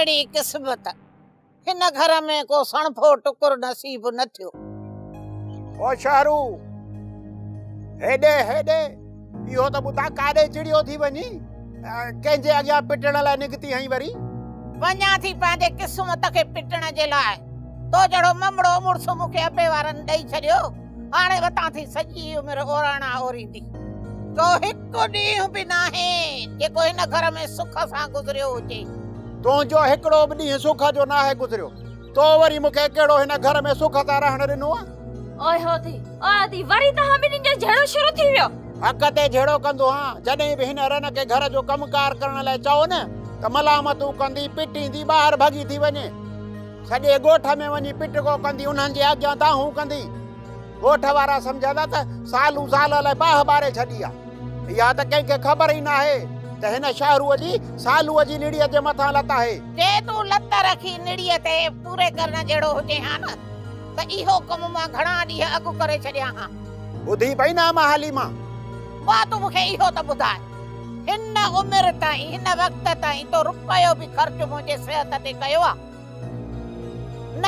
केड़ी किस्मत हिन घर में को सणफो टुकुर नसीब न थियो। ओ शारू हेडे हेडे इहो त बुता काडे चिड़ियो थी वनी कंहिंजे अॻियां पिटण लाइ निकती हई वरी। वञा थी पंहिंजे किस्मत खे पिटण जे लाइ। तो जड़ो ममड़ो मुड़स मूंखे अपे वारनि ॾेई छॾियो, हाणे वतां थी सॼी उमिरि ओराणा ओरींदी। तो हिकु ॾींहुं बि नाहे जेको हिन घर में सुख सां गुज़रियो हुजे। तुंहिंजो हिकिड़ो बि ॾींहुं सुख जो नाहे गुज़रियो। तो वरी मूंखे कहिड़ो हिन घर में सुख सां रहण ॾिनो आहे? ओए हो थी वरी तव्हां ॿिन्हिनि जो झेड़ो शुरू थी वियो। हक़ ते झेड़ो कंदो हां। जॾहिं बि हिन रन खे घर जो कमकार करण लाइ चओ न त मलामतूं कंदी, पिटींदी, ॿाहिरि भॻी थी वञे। सॼे ॻोठ में वञी पिटको कंदी, उन्हनि जे अॻियां दाहूं कंदी। ॻोठ वारा सम्झंदा त सालू साल लाइ बाह ॿारे छॾी आहे। इहा त कंहिंखे ख़बर ई नाहे त हिन शाहरूअ जी सालूअ जी निड़ीअ जे मथां लत आहे। जे तूं लत रखी निड़ीअ ते पूरे करण जहिड़ो हुजे हा न त इहो कम मां घणा ॾींहं अॻु करे छॾिया हा। ॿुधी पई न मां हाली मां? वाह तूं मूंखे इहो त ॿुधाए, हिन उमिरि ताईं हिन वक़्त ताईं तो रुपयो बि ख़र्च मुंहिंजे सिहत ते कयो आहे न?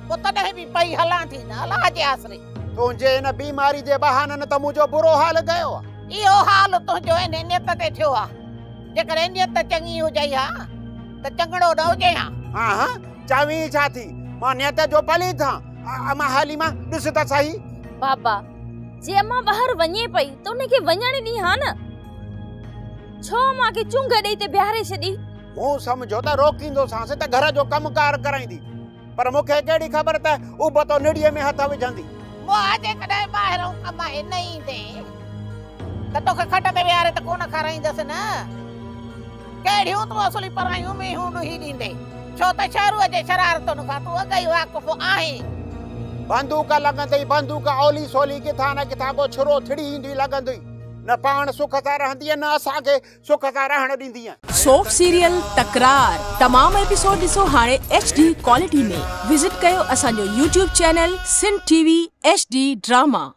पोइ तॾहिं बि पई हलां थी न अलाह जे आसरे। तुंहिंजे हिन बीमारी जे बहाननि त मुंहिंजो बुरो हाल कयो आहे। इहो हाल तुंहिंजो हिन नियत ते थियो आहे। जेकर नियत चङी हुजे हा त चङड़ो न हुजे हा। हा हा चवी छा थी? मां नियत जो पली था। अमा हाली मां ॾिस त सही। बाबा जे अम्मा ॿाहिरि वञे पई त उनखे वञण ॾी हा न। छो मांखे चुंग ॾेई ते बिहारे छॾी? मूं सम्झो त रोकींदोसांसि त घर जो कमकार कराईंदी, पर मूंखे कहिड़ी ख़बर त उबतो निड़ीअ में हथ विझंदी। मुआ जेकॾहिं ॿाहिरों कमाए न ईंदे त तोखे खट ते विहारे त कोन खाराईंदसि न। कहिड़ियूं तूं असली परायूं मीहूं ॾुही ॾींदे, छो त शहरूअ जे शरारतुनि खां तूं अॻई वाक़ुफ़ आहीं। बंदूक लॻंदई, बंदूक ओली सोली किथां न किथां को छुरो थिड़ी ईंदी लॻंदी। न पाण सुख सां रहंदी न असांखे सुख सां रहण ॾींदी। सोप सीरियल तकरार तमाम एपिसोड ॾिसो हाणे HD क्वालिटी में। विजिट कयो असांजो YouTube channel Sindh TV HD drama.